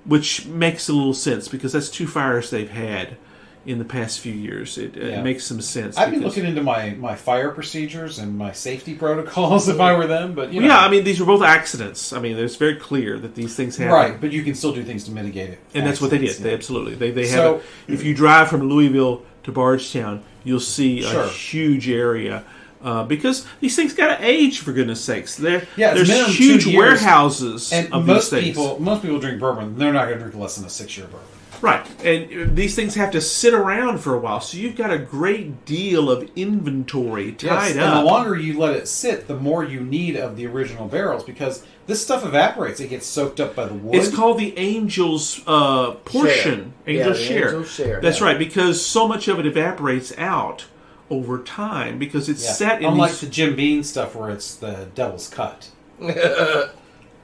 which makes a little sense because that's 2 fires they've had in the past few years. It makes some sense. I've been looking into my fire procedures and my safety protocols if I were them, but these were both accidents. It's very clear that these things happen. Right, but you can still do things to mitigate it. And that's what they did. They absolutely. They have. If you drive from Louisville to Bardstown, you'll see a huge area. Because these things got to age, for goodness sakes. There's huge warehouses and of most these things. Most people drink bourbon. They're not going to drink less than a 6-year bourbon. Right, and these things have to sit around for a while, so you've got a great deal of inventory tied up. And the longer you let it sit, the more you need of the original barrels, because this stuff evaporates. It gets soaked up by the wood. It's called the Angel's portion. Angel's share. That's right, because so much of it evaporates out over time, because it's set in unlike the Jim Beam stuff where it's the devil's cut.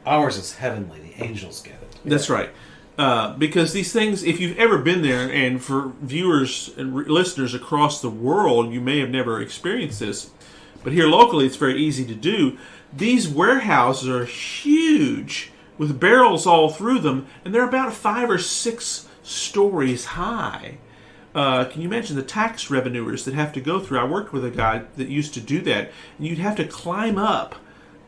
Ours is heavenly. The angels get it. That's right. Because these things, if you've ever been there, and for viewers and listeners across the world, you may have never experienced this, but here locally it's very easy to do. These warehouses are huge, with barrels all through them, and they're about 5 or 6 stories high. Can you imagine the tax revenuers that have to go through? I worked with a guy that used to do that, and you'd have to climb up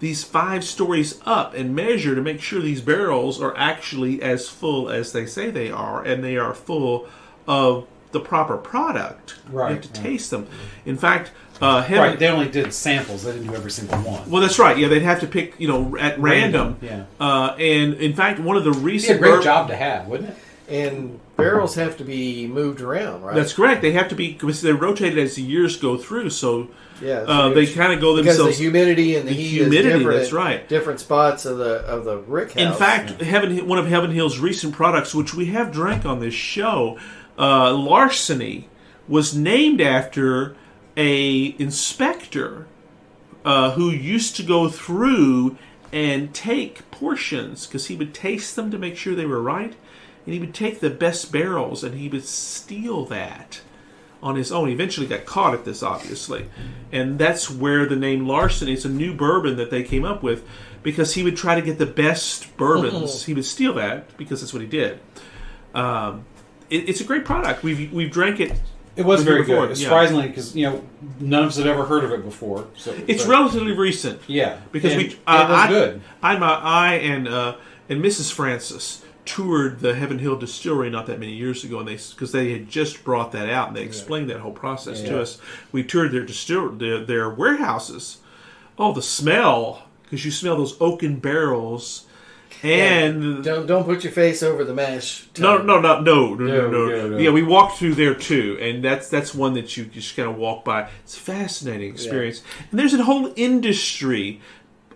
these 5 stories up and measure to make sure these barrels are actually as full as they say they are, and they are full of the proper product. Right. You have to taste them. In fact, they only did samples. They didn't do every single one. Well, that's right. Yeah, they'd have to pick, at random. Yeah. And in fact, one of the recent... It'd be a great job to have, wouldn't it? And barrels have to be moved around, right? That's correct. They have to be, because they're rotated as the years go through, so so they kind of go themselves... Because the humidity and the heat is different. That's right. Different spots of the rick house. In fact, one of Heaven Hill's recent products, which we have drank on this show, Larceny, was named after a inspector who used to go through and take portions, because he would taste them to make sure they were right, and he would take the best barrels and he would steal that on his own. He eventually got caught at this, obviously. And that's where the name Larson, it's a new bourbon that they came up with, because he would try to get the best bourbons. He would steal that because that's what he did. It's a great product. We've drank it. It was very before. good, surprisingly, because none of us had ever heard of it before. So It's relatively recent. Yeah, because it was good. I and Mrs. Francis toured the Heaven Hill Distillery not that many years ago, and because they had just brought that out, and they explained that whole process to us. We toured their warehouses. Oh, the smell! Because you smell those oaken barrels. And don't put your face over the mash. No. Yeah, we walked through there too, and that's one that you just kind of walk by. It's a fascinating experience, and there's a whole industry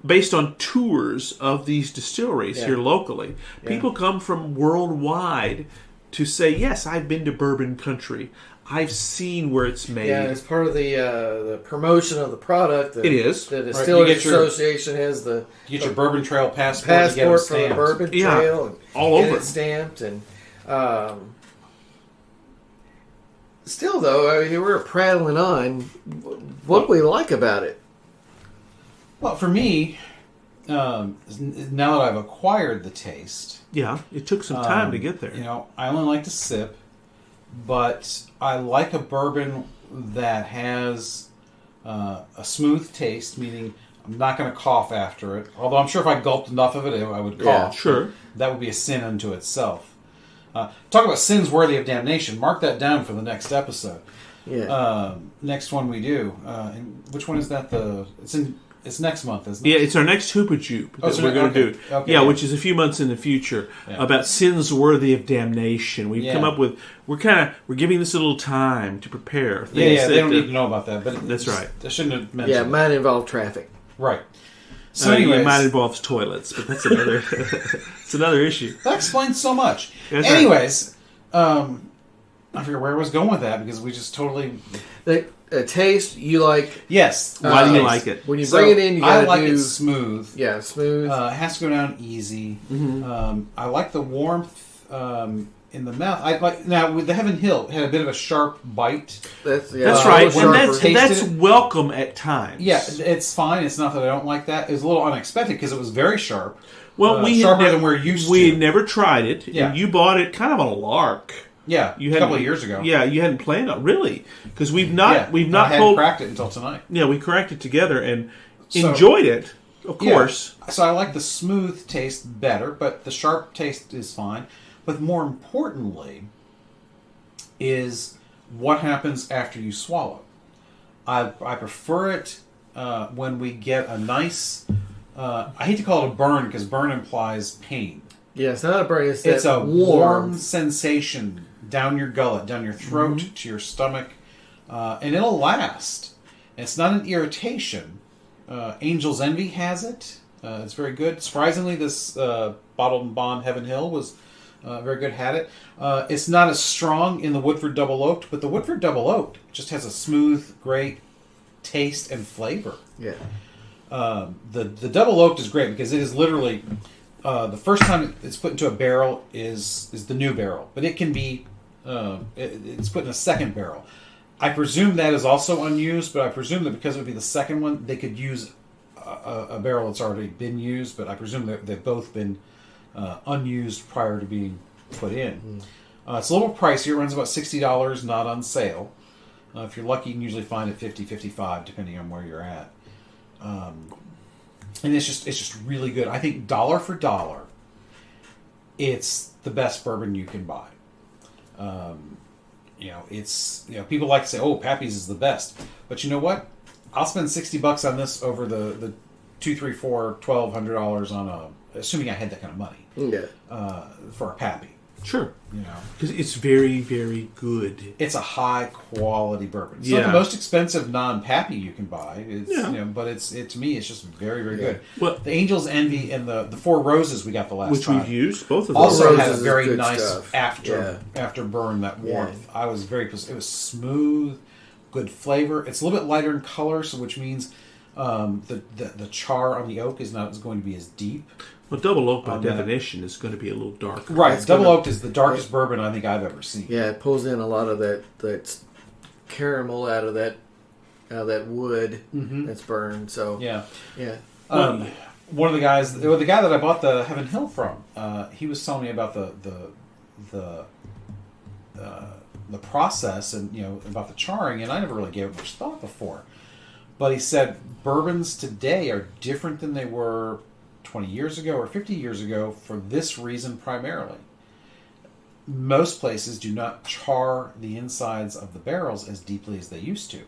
based on tours of these distilleries here locally. People come from worldwide to say, "Yes, I've been to bourbon country. I've seen where it's made." Yeah, it's part of the promotion of the product. It is. The Distillers Association has you get your Bourbon Trail passport to get them for the Bourbon Trail. And all over. It stamped. And still, though, we're prattling on. What we like about it? Well, for me, now that I've acquired the taste... Yeah, it took some time to get there. I only like to sip, but I like a bourbon that has a smooth taste, meaning I'm not going to cough after it. Although I'm sure if I gulped enough of it, I would cough. Yeah, sure. That would be a sin unto itself. Talk about sins worthy of damnation. Mark that down for the next episode. Yeah. Next one we do. And which one is that? It's next month, isn't it? Yeah, it's our next Hoopajoob that we're going to do. Okay, which is a few months in the future, about sins worthy of damnation. We've come up with we're giving this a little time to prepare. They don't need to know about that, but that's right. I shouldn't have mentioned. Yeah, mine involved traffic. Right. So anyways, mine involves toilets, but that's another it's another issue. That explains so much. That's anyways, I forget where I was going with that because we just totally. The taste you like. Yes. Why do you like it? When you bring it in, you gotta I like it smooth. Yeah, smooth. It has to go down easy. Mm-hmm. I like the warmth in the mouth. I like now with the Heaven Hill it had a bit of a sharp bite. That's right, and that's it, welcome at times. Yeah, it's fine. It's not that I don't like that. It was a little unexpected because it was very sharp. Well, sharper than we're used to. We had never tried it. Yeah. And you bought it kind of on a lark. Yeah, a couple of years ago. Yeah, you hadn't planned on really because we've not I hadn't cracked it until tonight. Yeah, we cracked it together and enjoyed it, of course. So I like the smooth taste better, but the sharp taste is fine. But more importantly, is what happens after you swallow. I prefer it when we get a nice. I hate to call it a burn because burn implies pain. Yeah, it's not a burn. It's a warm sensation down your gullet, down your throat, to your stomach, and it'll last. It's not an irritation. Angel's Envy has it. It's very good. Surprisingly, this Bottled and Bond Heaven Hill was very good. Had it. It's not as strong in the Woodford Double Oaked, but the Woodford Double Oaked just has a smooth, great taste and flavor. Yeah. The Double Oaked is great because it is literally the first time it's put into a barrel is the new barrel, but it can be it's put in a second barrel. I presume that is also unused, but I presume that because it would be the second one, they could use a barrel that's already been used, but I presume that they've both been unused prior to being put in. It's a little pricier. It runs about $60, not on sale. If you're lucky, you can usually find it $50, $55, depending on where you're at. And it's just really good. I think dollar for dollar, it's the best bourbon you can buy. People like to say, "Oh, Pappy's is the best," but you know what? I'll spend $60 on this over the $2, $3, $4, $1,200 on assuming I had that kind of money. For a Pappy. Sure. Because it's very, very good. It's a high quality bourbon. It's not the most expensive non-Pappy you can buy. But it's to me it's just very, very good. Well, the Angel's Envy and the Four Roses we got the last time, which we've used both of those. Also had a very nice stuff. after burn, that warmth. I was very pleased. It was smooth, good flavor. It's a little bit lighter in color, which means the char on the oak is going to be as deep. Well, Double Oak by definition is going to be a little darker. Right, Double Oak is the darkest bourbon I think I've ever seen. Yeah, it pulls in a lot of that caramel out of that wood that's burned. So Yeah. yeah. One of the guys, the guy that I bought the Heaven Hill from, he was telling me about the process and about the charring, and I never really gave it much thought before. But he said bourbons today are different than they were 20 years ago or 50 years ago for this reason primarily. Most places do not char the insides of the barrels as deeply as they used to.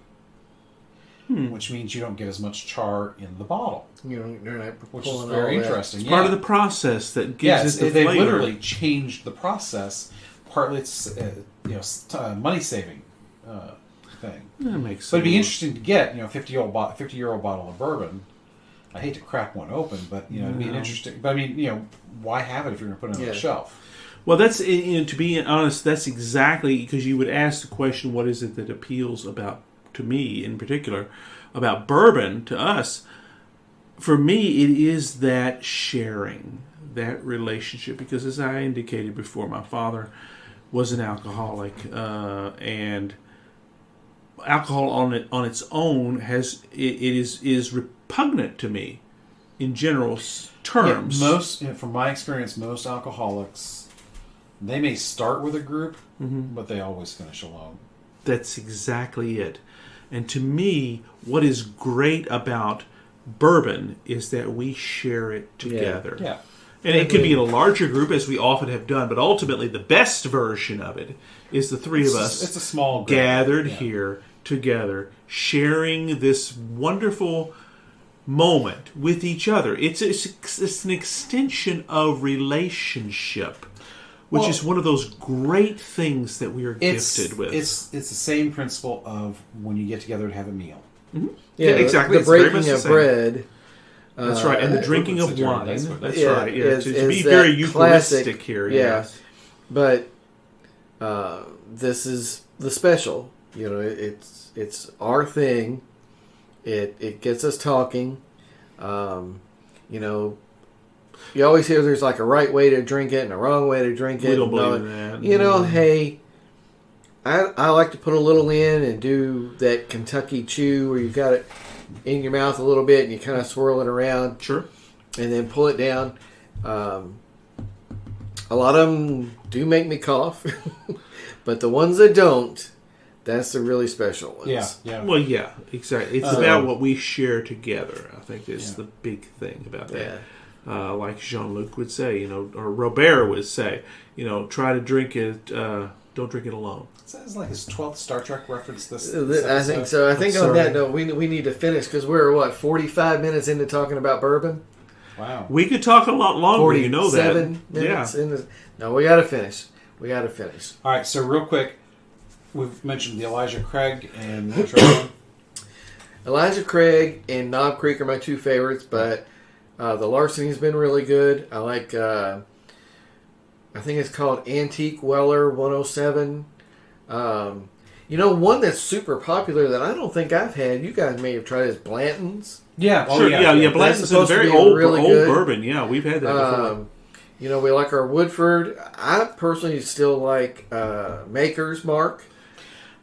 Which means you don't get as much char in the bottle. They're not Which is pulling very all that. interesting. It's part of the process that gives it the they flavor. literally changed the process. Partly it's money saving thing. That makes sense. But it'd be interesting to get 50-year-old bottle of bourbon. I hate to crack one open, but it'd be an interesting. But I mean, why have it if you're going to put it on the shelf? Well, that's to be honest, that's exactly because you would ask the question, what is it that appeals to me in particular about bourbon to us? For me, it is that sharing, that relationship, because as I indicated before, my father was an alcoholic, and alcohol on its own is repugnant to me in general terms. From my experience, most alcoholics, they may start with a group, but they always finish alone. That's exactly it. And to me, what is great about bourbon is that we share it together. Yeah. And it could be in a larger group, as we often have done, but ultimately the best version of it is the three of us It's a small group. gathered here together, sharing this wonderful moment with each other. It's an extension of relationship, which is one of those great things that we are gifted with. It's the same principle of when you get together to have a meal. Mm-hmm. Yeah, exactly. The It's very breaking much of the same. bread. That's right, and the drinking of wine. That's right. Yeah, to be that very Eucharistic classic, here. Yeah, Yes. but this is the special. It's our thing. It gets us talking. You always hear there's like a right way to drink it and a wrong way to drink it. We don't believe in that. Hey, I like to put a little in and do that Kentucky chew where you've got it in your mouth a little bit and you kind of swirl it around. Sure. And then pull it down. A lot of them do make me cough. But the ones that don't, that's the really special ones. Yeah. Well, yeah, exactly. It's about what we share together. I think is the big thing about that. Yeah. Like Jean-Luc would say, or Robert would say, try to drink it, don't drink it alone. Sounds like his 12th Star Trek reference. This I think so. I think on that note, we need to finish because we're 45 minutes into talking about bourbon. Wow. We could talk a lot longer. 47 minutes into. No, we got to finish. All right. So real quick, we've mentioned the Elijah Craig and the Trevor. Elijah Craig and Knob Creek are my two favorites, but the Larceny's been really good. I like. I think it's called Antique Weller 107. One that's super popular that I don't think I've had. You guys may have tried is Blanton's. Yeah, sure. Yeah. Blanton's is a very old bourbon. Yeah, we've had that before. We like our Woodford. I personally still like Maker's Mark.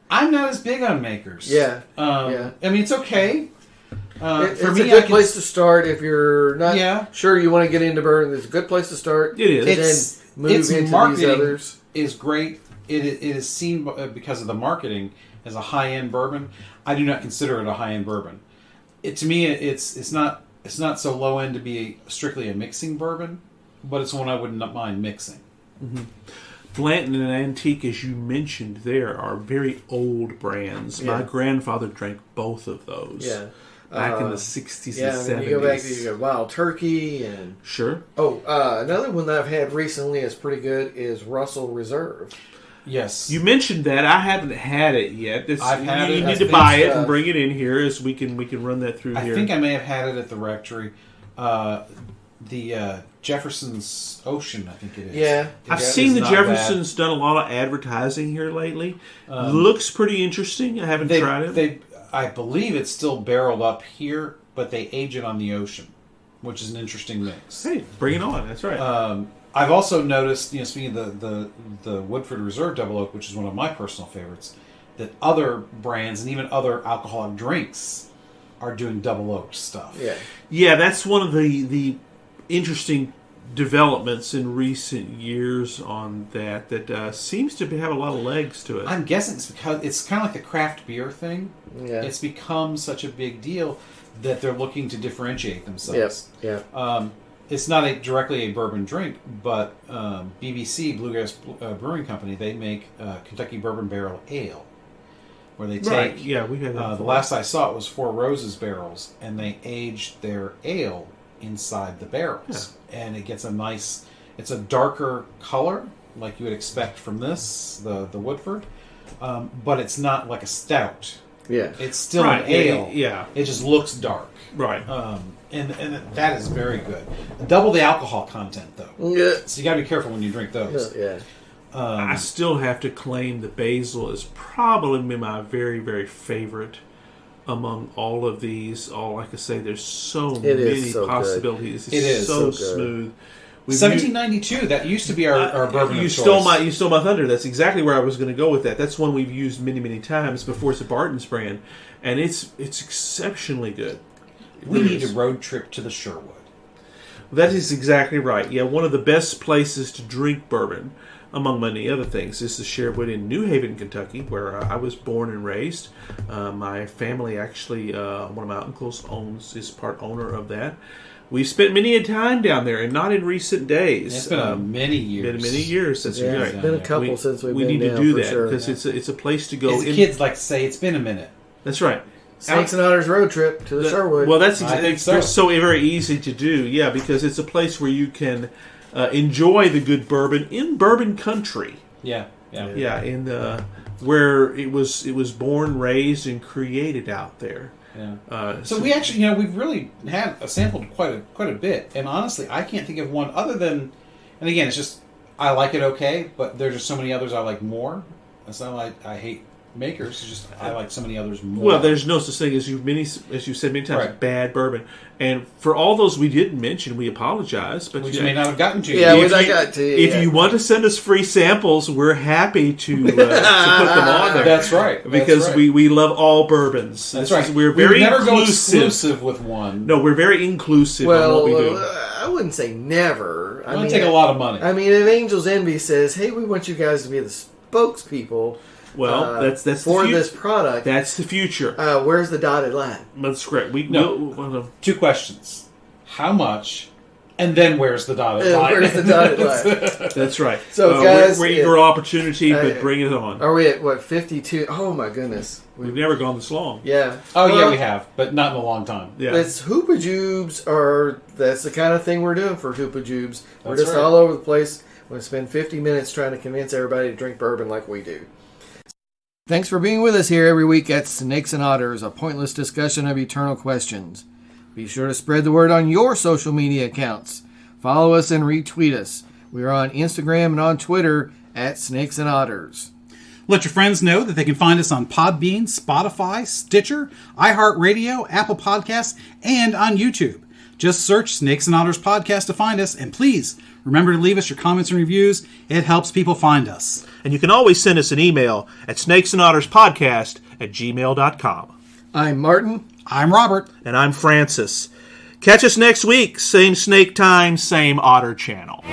I'm not as big on Maker's. Yeah. I mean, it's okay. It's a good place to start if you're not sure you want to get into bourbon. It's a good place to start. It is. And then move into these others. Is great. It is seen because of the marketing as a high-end bourbon. I do not consider it a high-end bourbon. To me, it's not so low-end to be strictly a mixing bourbon, but it's one I would not mind mixing. Mm-hmm. Blanton and Antique, as you mentioned there, are very old brands. My grandfather drank both of those. Yeah. Back in the 60s and 70s. You go back to Wild Turkey and... Sure. Oh, another one that I've had recently is pretty good is Russell Reserve. Yes. You mentioned that. I haven't had it yet. I've had it. You need to buy it and bring it in here as we can run that through here. I think I may have had it at the rectory. The Jefferson's Ocean, I think it is. Yeah. I've seen the Jefferson's done a lot of advertising here lately. Looks pretty interesting. I haven't tried it. I believe it's still barreled up here, but they age it on the ocean, which is an interesting mix. Hey, bring it on. That's right. I've also noticed, speaking of the Woodford Reserve Double Oak, which is one of my personal favorites, that other brands and even other alcoholic drinks are doing double oaked stuff. Yeah. Yeah, that's one of the interesting developments in recent years on that seems to have a lot of legs to it. I'm guessing it's because it's kind of like the craft beer thing. Yeah. It's become such a big deal that they're looking to differentiate themselves. Yep. It's not directly a bourbon drink, but BBC, Bluegrass Brewing Company, they make Kentucky Bourbon Barrel Ale, where they take... we had that. the last I saw it was Four Roses barrels, and they aged their ale inside the barrels. Yeah. And it gets it's a darker color, like you would expect from this, the Woodford, but it's not like a stout. Yeah. It's still an ale. Yeah. It just looks dark. Right. And that is very good. Double the alcohol content, though. Yeah. So you got to be careful when you drink those. Yeah. I still have to claim the basil is probably my very, very favorite among all of these. Like I say, there's so many possibilities. It is so smooth. 1792. That used to be our bourbon. You stole my thunder. That's exactly where I was going to go with that. That's one we've used many, many times before. It's a Barton's brand, and it's exceptionally good. We need a road trip to the Sherwood. That is exactly right. Yeah, one of the best places to drink bourbon, among many other things, is the Sherwood in New Haven, Kentucky, where I was born and raised. My family actually, one of my uncles is part owner of that. We've spent many a time down there, and not in recent days. It's been many years. Been many years. That's right. It's been a couple since we've been We need down, to do for that sure. because it's a place to go. As kids like to say, it's been a minute. That's right. Snakes and Otters road trip to the Sherwood. Well, that's I think so very easy to do. Yeah, because it's a place where you can enjoy the good bourbon in bourbon country. Yeah. In where it was born, raised, and created out there. Yeah. So we actually, we've really had sampled quite a bit, and honestly, I can't think of one other than, and again, it's just I like it okay, but there's just so many others I like more. It's not like I hate makers; it's just I like so many others more. Well, there's no such thing as you said many times, bad bourbon. And for all those we didn't mention, we apologize. But which may not have gotten to you. Yeah, we got to you. If you want to send us free samples, we're happy to put them on there. That's right. Because we love all bourbons. That's right. We're very never go inclusive. exclusive with one. No, we're very inclusive on what we do. I wouldn't say never. I mean, take a lot of money. I mean, if Angel's Envy says, "Hey, we want you guys to be the spokespeople," well, that's for the this product. That's the future. Where's the dotted line? That's correct. Two questions: how much, and then where's the dotted line? Where's the dotted line? That's right. So, guys, we're eager opportunity, but bring it on. Are we at 52? Oh my goodness, we've never gone this long. Yeah. Yeah, we have, but not in a long time. Yeah. It's Hoopajoobs, that's the kind of thing we're doing for Hoopajoobs. We're just right. all over the place. We're going to spend 50 minutes trying to convince everybody to drink bourbon like we do. Thanks for being with us here every week at Snakes and Otters, a pointless discussion of eternal questions. Be sure to spread the word on your social media accounts. Follow us and retweet us. We are on Instagram and on Twitter at Snakes and Otters. Let your friends know that they can find us on Podbean, Spotify, Stitcher, iHeartRadio, Apple Podcasts, and on YouTube. Just search Snakes and Otters Podcast to find us, and please remember to leave us your comments and reviews. It helps people find us. And you can always send us an email at snakesandotterspodcast@gmail.com. I'm Martin. I'm Robert. And I'm Francis. Catch us next week. Same snake time, same otter channel.